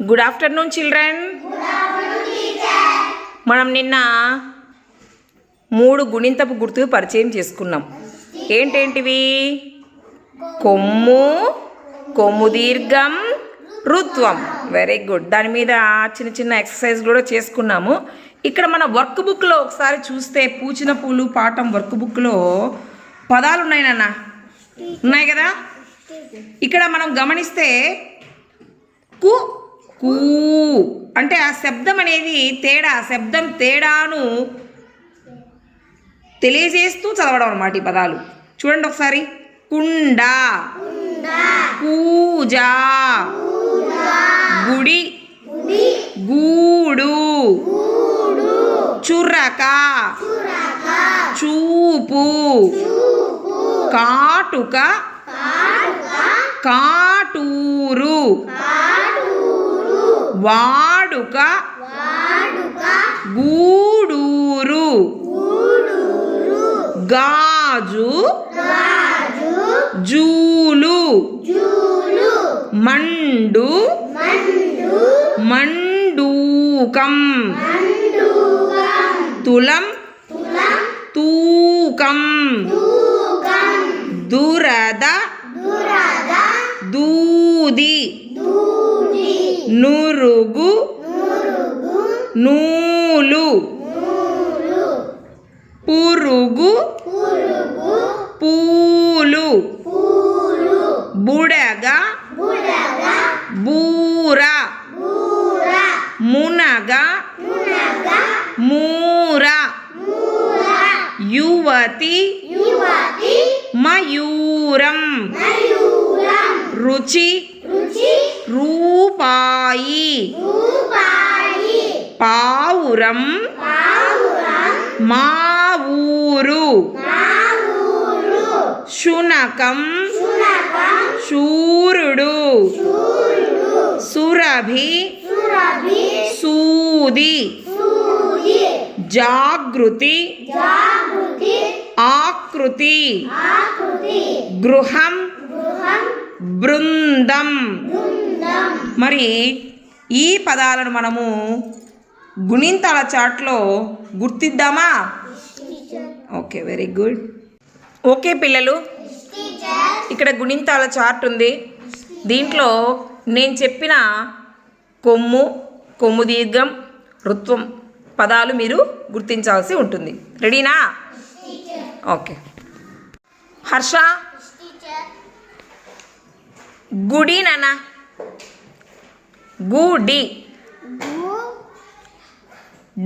Good afternoon children. మనం నిన్న 3 గుణింతపు గుర్తు పరిచయం చేసుకున్నాం. ఏంటేంటివి? కొమ్ము, కొమ్ము దీర్ఘం, రుత్వం. Very good. దాని మీద చిన్న చిన్న ఎక్సర్సైజ్ కూడా చేసుకున్నాము. ఇక్కడ మన వర్క్ బుక్లో ఒకసారి చూస్తే పూచిన పూలు పాఠం వర్క్ బుక్లో పదాలు ఉన్నాయి నాన్న, ఉన్నాయి కదా. ఇక్కడ మనం గమనిస్తే కు కూ అంటే ఆ శబ్దం అనేది తేడా, శబ్దం తేడాను తెలియజేస్తూ చదవడం అన్నమాట ఈ పదాలు. చూడండి ఒకసారి. కుండ, పూజ, గుడి, గూడు, చురక, చూపు, కాటుక, కాటూరు, వాడుక, గూడూరు, గాజు, జూలు, మండు, మండూకం, తులం, తూకం, దురద, దూది, నురుగు, నూలు, పురుగు, పూలు, బుడగ, బూర, మునగ, మూర, యువతి, మయూరం, రుచి, రూపాయి, పావురం, మా ఊరు, శునకం, శూరుడు, సురభి, సూది, జాగృతి, ఆకృతి, గృహం, బృందం. మరి ఈ పదాలను మనము గుణింతాల చార్ట్లో గుర్తిద్దామా? Okay, very good. ఓకే పిల్లలు, ఇక్కడ గుణింతాల చార్ట్ ఉంది. దీంట్లో నేను చెప్పిన కొమ్ము, కొమ్ము దీర్ఘం, రుత్వం పదాలు మీరు గుర్తించాల్సి ఉంటుంది. రెడీనా? ఓకే. హర్ష, గుడి నాన్న. గుడి,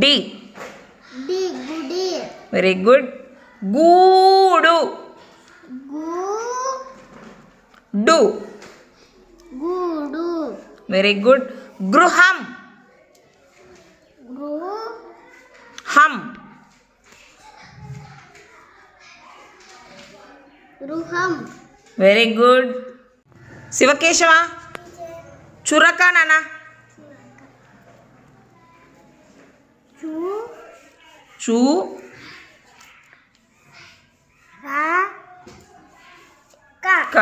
డి, వెరీ గుడ్. గూడు, డు, వెరీ గుడ్. గృహం, హం, వెరీ గుడ్. శివకేశవ, చురక నాన్న. చూ, క,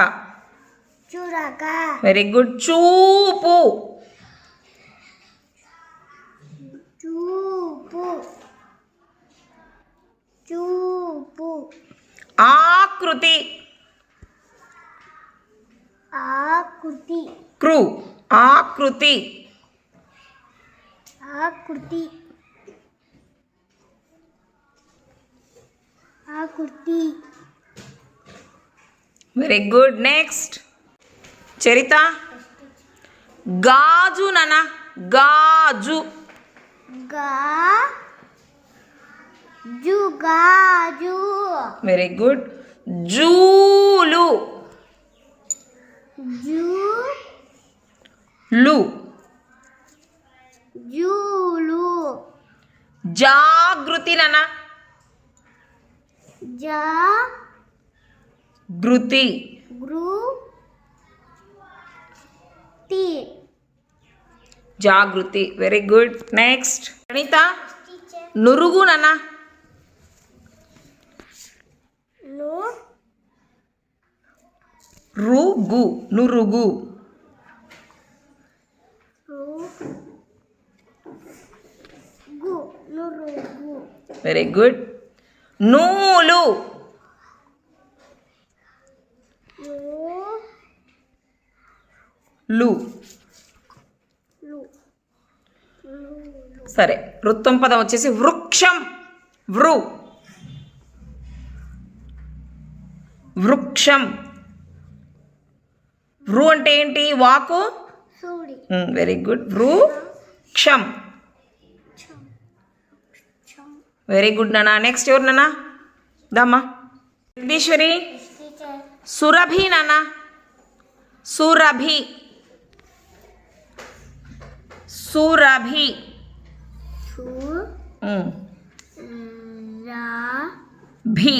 వెరీ గుడ్. చూపు, ఆకృతి, క్రు, ఆకృతి, వెరీ గుడ్. నెక్స్ట్ చరిత, గాజు నాన్న. గాజు, వెరీ గుడ్. జూలు, లు, జాగృతి నాన్న. గృతి, జాగృతి, వెరీ గుడ్. నెక్స్ట్ ప్రణీత, నురుగు నాన్న. రుగు, నురుగు, నురుగు. Very good. నూలు. లు. సరే, వృత్తం పదం వచ్చేసి వృక్షం. వృ. వృక్షం. వృ అంటే ఏంటి? వాకు. సూడి. Very good. వృక్షం. వెరీ గుడ్ నాన్న. నెక్స్ట్ ఎవరు నాన్న? దమ్మా జగదీశ్వరి. సురభి నాన్న. సురభి. సురభి. భి.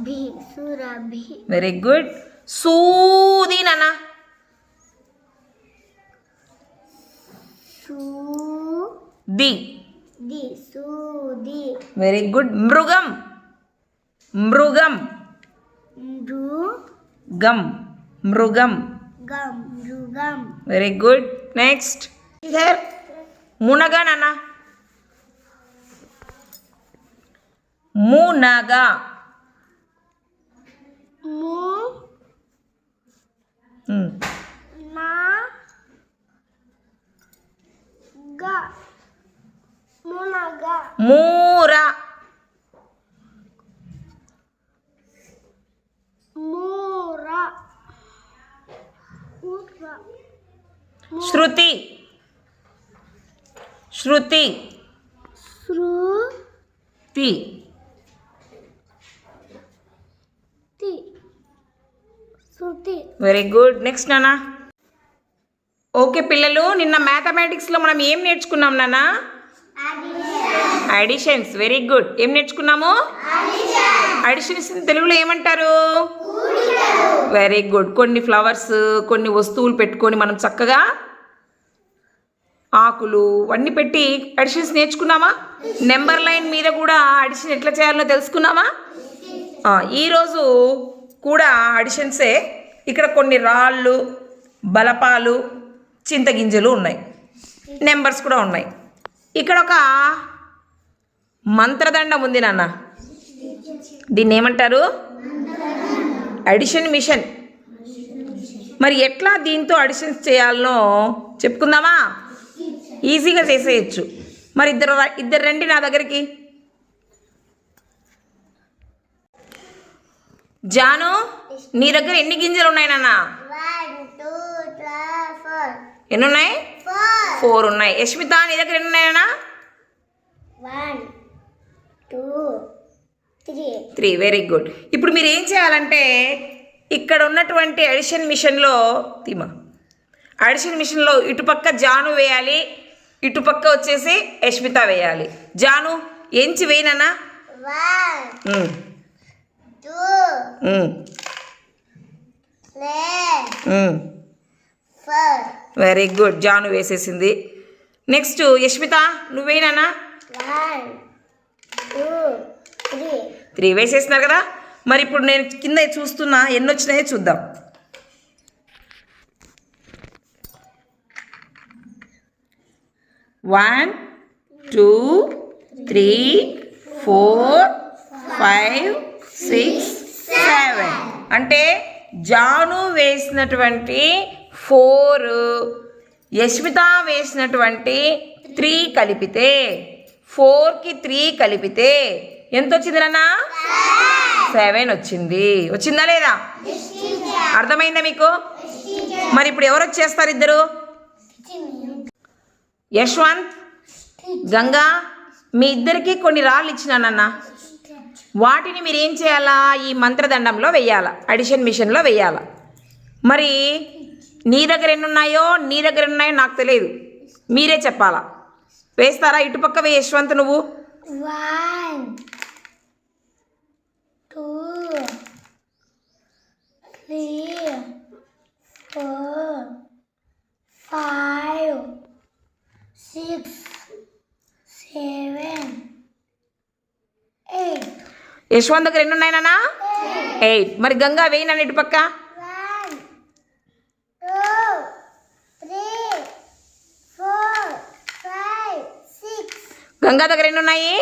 భి. సురభి. Very good. సూది నాన్న. ది. ది. సూది. Very good. మృగం. మృగం. గం. మృగం. గం. మృగం. Very good. నెక్స్ట్ మునగ నాన్న. మునగ. మునగ. మూర. మూర. శృతి. శృతి. శృతి. శృతి. Very good. నెక్స్ట్ నాన్న. ఓకే పిల్లలు, నిన్న మ్యాథమెటిక్స్లో మనం ఏం నేర్చుకున్నాం నాన్న? అడిషన్స్. Very good. ఏం నేర్చుకున్నాము? అడిషన్స్ తెలుగులో ఏమంటారు? Very good. కొన్ని ఫ్లవర్స్, కొన్ని వస్తువులు పెట్టుకొని మనం చక్కగా ఆకులు అన్నీ పెట్టి అడిషన్స్ నేర్చుకున్నామా? నెంబర్ లైన్ మీద కూడా అడిషన్ ఎట్లా చేయాలో తెలుసుకున్నామా? ఈరోజు కూడా అడిషన్సే. ఇక్కడ కొన్ని రాళ్ళు, బలపాలు, చింతగింజలు ఉన్నాయి, నెంబర్స్ కూడా ఉన్నాయి. ఇక్కడ ఒక మంత్రదండం ఉంది నాన్న. దీన్ని ఏమంటారు? Addition machine. మరి ఎట్లా దీంతో అడిషన్స్ చేయాలనో చెప్పుకుందామా? ఈజీగా చేసేయచ్చు. మరి ఇద్దరు రండి నా దగ్గరికి. జాను, నీ దగ్గర ఎన్ని గింజలు ఉన్నాయి నాన్న? 1 2 3 4. ఎన్ని ఉన్నాయి? 4 ఉన్నాయి. యష్మిత, నీ దగ్గర ఎన్ని ఉన్నాయన్నా? 1 2 3. Very good. ఇప్పుడు మీరు ఏం చేయాలంటే ఇక్కడ ఉన్నటువంటి అడిషన్ మిషన్లో ఇటుపక్క జాను వేయాలి, ఇటుపక్క వచ్చేసి యష్మిత వేయాలి. జాను ఎంచి వేయనన్నా. 1 2 3 4. Very good. జాను వేసేసింది. నెక్స్ట్ యష్మిత, నువ్వేనా? 1 2 3 వేసేసినారు కదా. మరి ఇప్పుడు నేను కింద చూస్తున్నా, ఎన్ని వచ్చినాయో చూద్దాం. 1 2 3 4 5 6 7. అంటే జాను వేసినటువంటి 4, యష్మిత వేసినటువంటి 3 కలిపితే, 4కి 3 కలిపితే ఎంత వచ్చింది నాన్న? 7 వచ్చింది. వచ్చిందా లేదా? అర్థమైందా మీకు? మరి ఇప్పుడు ఎవరు వచ్చేస్తారు? ఇద్దరు. యశ్వంత్, గంగా, మీ ఇద్దరికి కొన్ని రాళ్ళు ఇచ్చినానన్న. వాటిని మీరు ఏం చేయాలా? ఈ మంత్రదండంలో వెయ్యాలా, అడిషన్ మిషన్లో వెయ్యాలా. మరి నీ దగ్గర ఎన్నున్నాయో నాకు తెలియదు, మీరే చెప్పాలా. వేస్తారా? ఇటుపక్క వే యశ్వంత్. నువ్వు 1 2 3 4 5 6 7 8. యశ్వంత్ దగ్గర ఎన్నున్నాయి నాన్న? 8. మరి గంగా వేయి నన్ను ఇటుపక్క. 1 2 3 4 5 6. గంగా దగ్గర ఎన్ని ఉన్నాయి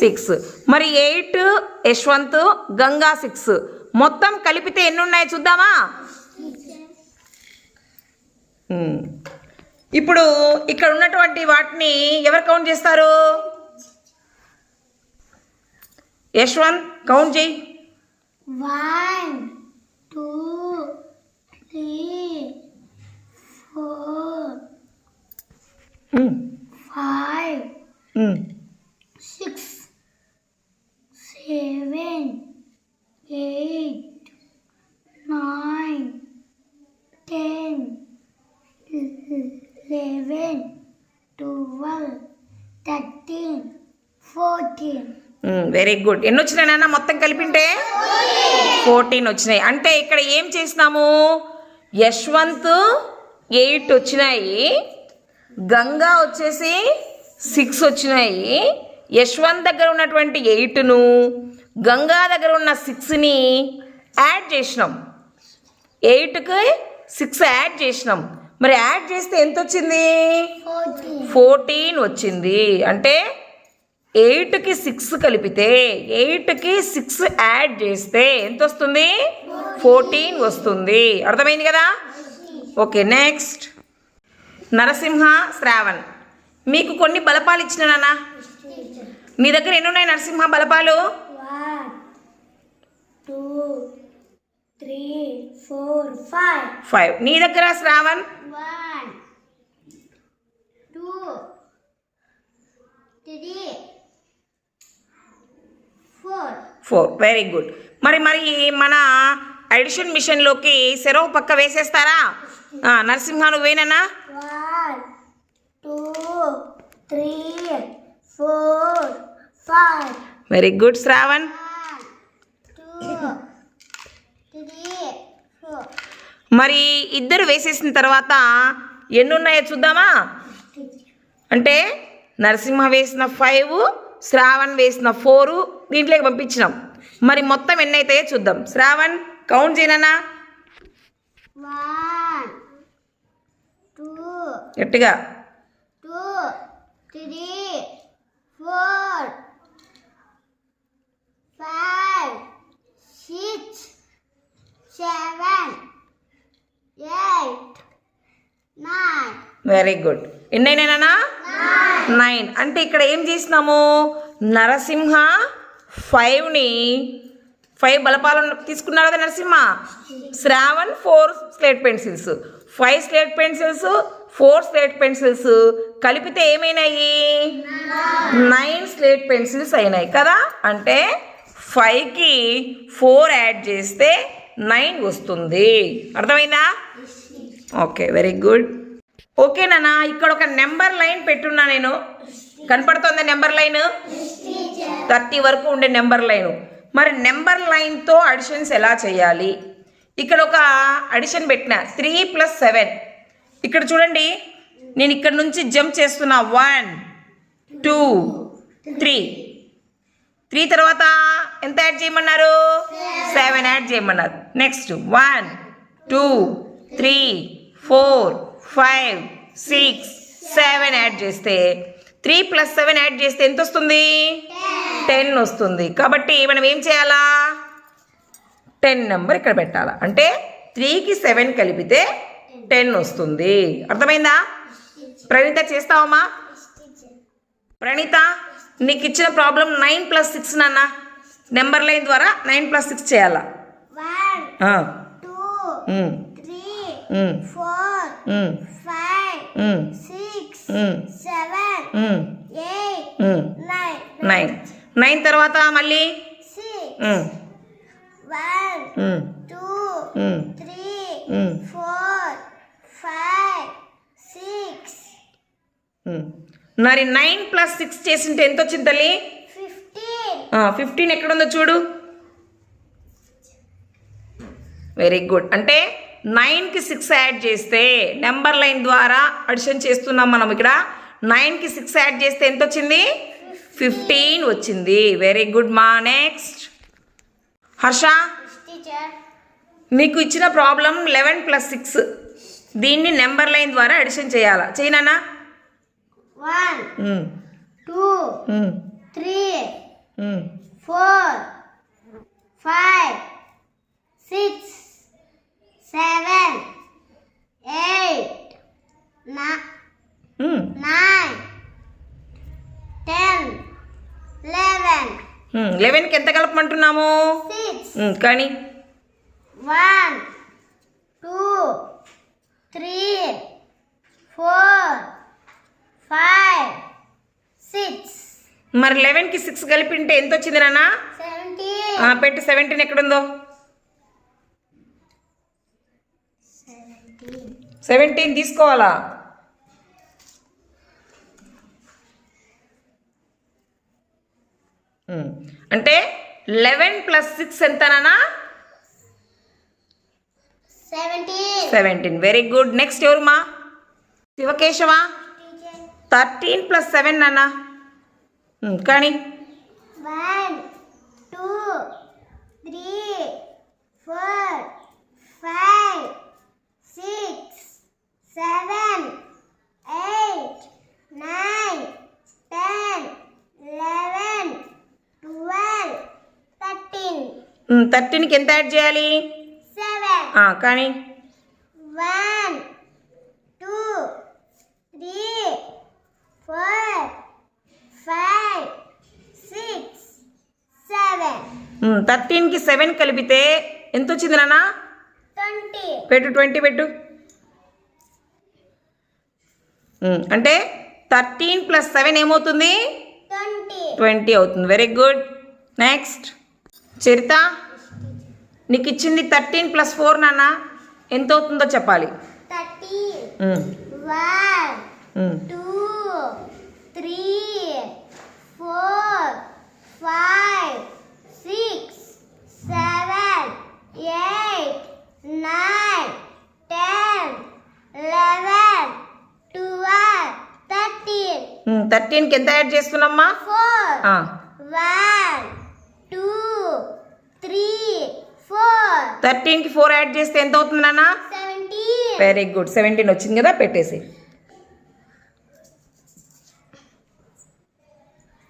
6. మరి 8 యశ్వంత్, గంగా 6 మొత్తం కలిపితే ఎన్ని ఉన్నాయి చూద్దామా. ఇప్పుడు ఇక్కడ ఉన్నటువంటి వాటిని ఎవరు కౌంట్ చేస్తారు? యశ్వంత్ కౌంట్ చేయి. 1 2 3 4 5 6 7 8 9 10 11 12 13 14. Very good. ఎన్ని వచ్చినాయి నాన్న మొత్తం కలిపింటే 14 వచ్చినాయి. అంటే ఇక్కడ ఏం చేసినాము, యశ్వంత్ 8 వచ్చినాయి, గంగా వచ్చేసి 6 వచ్చినాయి. యశ్వంత్ దగ్గర ఉన్నటువంటి 8ను గంగా దగ్గర ఉన్న 6ని యాడ్ చేసినాం. 8కి 6 యాడ్ చేసినాం. మరి యాడ్ చేస్తే ఎంత వచ్చింది? 14 వచ్చింది. అంటే 8కి 6 కలిపితే 8కి 6 యాడ్ చేస్తే ఎంత వస్తుంది? 14 వస్తుంది. అర్థమైంది కదా? Okay, next Narasimha, Shravan. మీకు కొన్ని బలపాలు ఇచ్చిన నాన్న. నీ దగ్గర ఎన్ని ఉన్నాయి నరసింహ బలపాలు? 1 2 3 4 5. 5. నీ దగ్గర శ్రావణ్? 1 2 3 4. Very good. మరి మన అడిషన్ మిషన్లోకి సెరవు పక్క వేసేస్తారా? నరసింహ నువ్వేనా? 1 2 3 4 5. Very good. శ్రావణ్? 1 2 3 4. మరి ఇద్దరు వేసేసిన తర్వాత ఎన్ని ఉన్నాయో చూద్దామా. అంటే నరసింహ వేసిన 5, శ్రావణ్ వేసిన 4 దీంట్లోకి పంపించినాం. మరి మొత్తం ఎన్ని అవుతాయో చూద్దాం. శ్రావణ్ కౌంట్ చేయనా? 1 2 గట్టిగా 2 3 4 5 6 7 8 9. Very good. ఎన్నైనా? 9. అంటే ఇక్కడ ఏం చేసినాము, నరసింహ 5ని 5 బలపాలు తీసుకున్నారు కదా Narasimha. Shravan 4 slate pencils, 5 slate pencils, 4 slate pencils కలిపితే ఏమైనాయి? 9 స్లేట్ పెన్సిల్స్ అయినాయి కదా. అంటే 5కి 4 యాడ్ చేస్తే 9 వస్తుంది. అర్థమైందా? Okay, very good. ఓకే నాన్న, ఇక్కడ ఒక నెంబర్ లైన్ పెట్టున్నా నేను. కనపడుతుంది నెంబర్ లైన్? 30 వరకు ఉండే నెంబర్ లైను. మరి నెంబర్ లైన్తో అడిషన్స్ ఎలా చేయాలి? ఇక్కడ ఒక అడిషన్ పెట్టిన 3 + 7. ఇక్కడ చూడండి, నేను ఇక్కడ నుంచి జంప్ చేస్తున్నా. 1 2 3. 3 తర్వాత ఎంత యాడ్ చేయమన్నారు? 7 యాడ్ చేయమన్నారు. నెక్స్ట్ 1 2 3 4 5 6 7 యాడ్ చేస్తే 3 + 7 యాడ్ చేస్తే ఎంత వస్తుంది? 10 వస్తుంది. కాబట్టి మనం ఏం చేయాలా? 10 నెంబర్ ఇక్కడ పెట్టాలా. అంటే 3కి 7 కలిపితే 10 వస్తుంది. అర్థమైందా? ప్రణీత చేస్తావమ్మా? ప్రణీత, నీకు ఇచ్చిన ప్రాబ్లం 9 + 6 నాన్న. నెంబర్ లైన్ ద్వారా 9 + 6 చేయాలా. 1 2 3 4 5 6 7 8 9. 9 తర్వాత మళ్ళీ 6 1 2 3 4 5 6 మరి 9 + 6 చేసింటే ఎంత వచ్చింది తల్లి? 15. 15 ఎక్కడుందో చూడు. Very good. అంటే 9కి 6 యాడ్ చేస్తే నెంబర్ లైన్ ద్వారా అడిషన్ చేస్తున్నాం మనం. ఇక్కడ 9కి 6 యాడ్ చేస్తే ఎంత వచ్చింది? 15 వచ్చింది. వెరీ గుడ్ మా. నెక్స్ట్ హర్ష, నీకు ఇచ్చిన ప్రాబ్లం 11 + 6. దీన్ని నెంబర్ లైన్ ద్వారా అడిషన్ చేయాలా. చేయనా? 1 2, 3, 4, 5, 6, 7, 8, 9, 10, 11, 11కి ఎంత కలపమంటున్నాము 6, కానీ 1, 2, 3, 4, 5, 6, మరి 11కి 6 కలిపింటే ఎంత వచ్చింది నాన్న 17, పెట్టి 17 ఎక్కడుందో 17 తీసుకోవాలా అంటే 11 ప్లస్ 6 ఎంతనా 17 వెరీ గుడ్ నెక్స్ట్ ఎవరుమా శివకేశవా 13 ప్లస్ 7 నాన్న కానీ 1, 2, 3, 4, 5, 6, 7, 8, 9, 10, 11, 12, 13. 13కి ఎంత యాడ్ చేయాలి 7. కానీ 1, 2, 3, 4, 5, 6, 7. 13కి 7 కలిపితే ఎంత వచ్చింది నాన్న 20. పెట్టు 20 పెట్టు అంటే 13 ప్లస్ 7 ఏమవుతుంది 20 అవుతుంది వెరీ గుడ్ నెక్స్ట్ చరిత నీకు ఇచ్చింది 13 ప్లస్ 4 నాన్న ఎంత అవుతుందో చెప్పాలి 13. 1, 2, 3, 4, 5, 6, 7, 8, 9, 10, 11, 12, 13. 13కి ఎంత యాడ్ చేస్తున్నామ్మా 4. 1, 2, 3, 4. 13కి 4 యాడ్ చేస్తే ఎంత అవుతుంది నాన్న 17. వెరీ గుడ్ 17 వచ్చింది కదా పెట్టేసి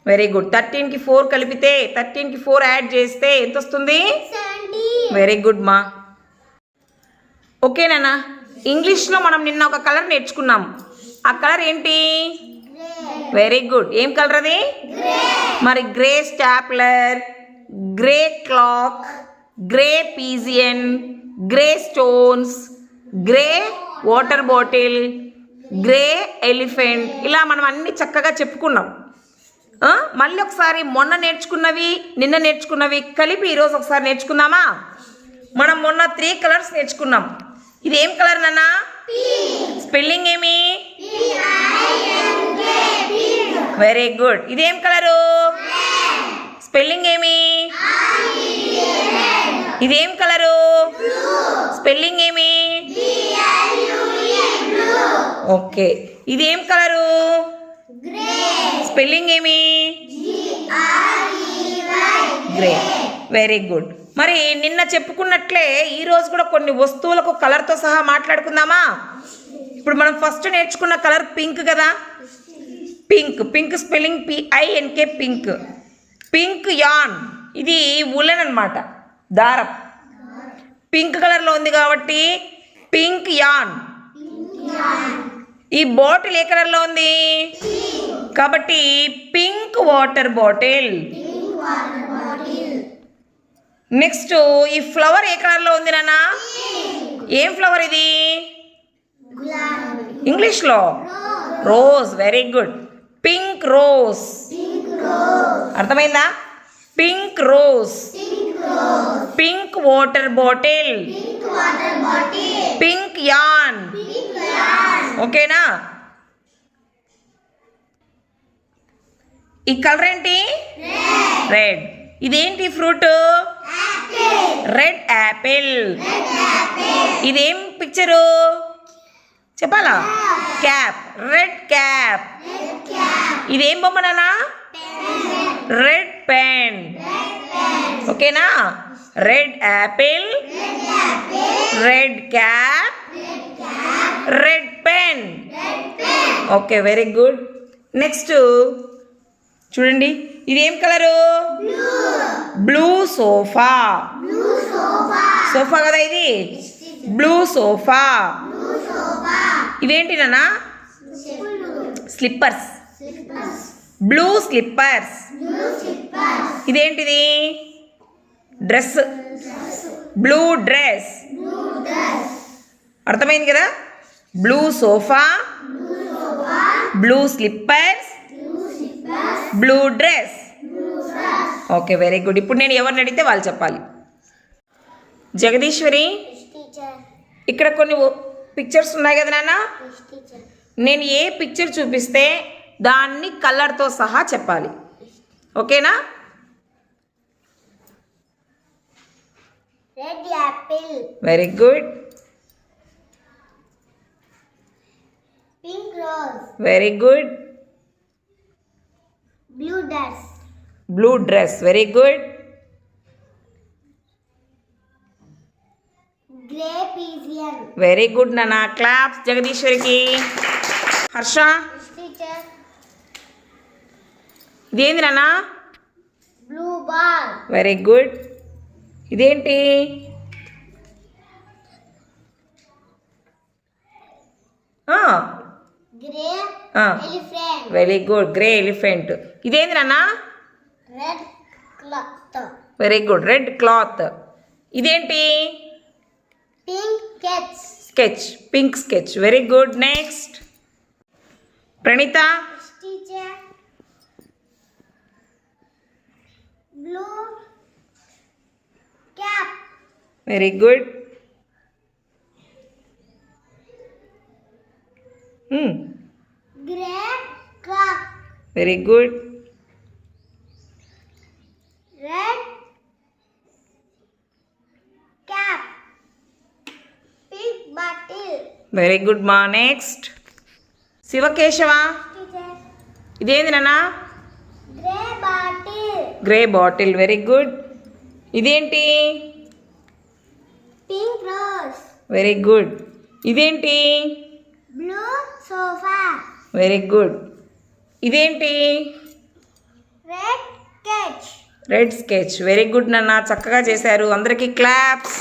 వెరీ గుడ్ 13కి 4 కలిపితే 13కి 4 యాడ్ చేస్తే ఎంత వస్తుంది 17. వెరీ గుడ్ మా ఓకే నాన్న ఇంగ్లీష్లో మనం నిన్న ఒక కలర్ నేర్చుకున్నాం ఆ కలర్ ఏంటి వెరీ గుడ్ ఏం కలర్ అది మరి grey stapler grey clock grey pigeon grey stones grey water bottle grey elephant ఇలా మనం అన్ని చక్కగా చెప్పుకున్నాం మళ్ళీ ఒకసారి మొన్న నేర్చుకున్నవి నిన్న నేర్చుకున్నవి కలిపి ఈరోజు ఒకసారి నేర్చుకుందామా మనం మొన్న 3 కలర్స్ నేర్చుకున్నాం ఇది ఏం కలర్ నాన్న స్పెల్లింగ్ ఏమి వెరీ గుడ్ ఇదేం కలరు స్పెల్లింగ్ ఏమి ఇదేం కలరు స్పెల్లింగ్ ఏమి ఓకే ఇదేం కలరు స్పెల్లింగ్ ఏమి గ్రే వెరీ గుడ్ మరి నిన్న చెప్పుకున్నట్లే ఈరోజు కూడా కొన్ని వస్తువులకు కలర్తో సహా మాట్లాడుకుందామా ఇప్పుడు మనం ఫస్ట్ నేర్చుకున్న కలర్ పింక్ కదా pink spelling PINK pink pink yarn ఇది ఉలెన్ అన్నమాట దారం పింక్ కలర్లో ఉంది కాబట్టి పింక్ యాన్ ఈ బాటిల్ ఏ కలర్లో ఉంది కాబట్టి పింక్ వాటర్ బాటిల్ నెక్స్ట్ ఈ ఫ్లవర్ ఏ కలర్లో ఉంది నాన్న ఏం ఫ్లవర్ ఇది ఇంగ్లీష్లో rose very good pink rose అర్థమైందా pink rose pink water bottle pink yarn ఓకేనా ఈ కలర్ ఏంటి రెడ్ ఇదేంటి ఫ్రూట్ రెడ్ యాపిల్ ఇదేం పిక్చరు చెప్పాలా క్యాప్ రెడ్ క్యాప్ ఇదేం బొమ్మ నాన్న రెడ్ పెన్ ఓకేనా red Apple red cap red pen okay very good next చూడండి ఇదేం కలరు? Blue sofa. సోఫా కదా ఇది, బ్లూ సోఫా. ఇవేంటి నాన్న? స్లిప్పర్స్. Blue slippers. ఇదేంటిది? డ్రెస్. Blue dress. అర్థమైంది కదా? Blue sofa, blue slippers, blue dress. Okay, very good. ఇప్పుడు నేను ఎవరిని అడిగితే వాళ్ళు చెప్పాలి. జగదీశ్వరి, టీచర్. ఇక్కడ కొన్ని పిక్చర్స్ ఉన్నాయి కదా నాన్న, టీచర్. నేను ఏ పిక్చర్ చూపిస్తే దాన్ని కలర్తో సహా చెప్పాలి. ఓకేనా? Red apple. Very good. Pink rose. Very good. Blue dress. Blue dress. Very good. Grey pigeon. Very good నాన్న. క్లాప్స్ జగదీశ్వరికి. హర్ష, టీచర్. ఇదేంది నాన్న? Blue ball. Very good. ఇదేంటి? Grey elephant. Very good. Grey elephant. ఇదేంది నాన్న? Red cloth. Very good. Red cloth. ఇదేంటి? Pink కెట్స్. Sketch. Pink sketch. Very good. Next Praneetha. Teacher. Blue cap. Very good. Grey clock. Very good. Red cap. Pink bottle. Very good మా. Next Sivakesava. Teacher. ఇదేంది నాన్న? Grey bottle. Grey bottle. Very good. ఇదేంటి? Pink rose. Very good. ఇదేంటి? Blue sofa. Very good. ఇదేంటి? Red sketch. Red sketch. Very good నాన్న, చక్కగా చేశారు. అందరికీ క్లాప్స్.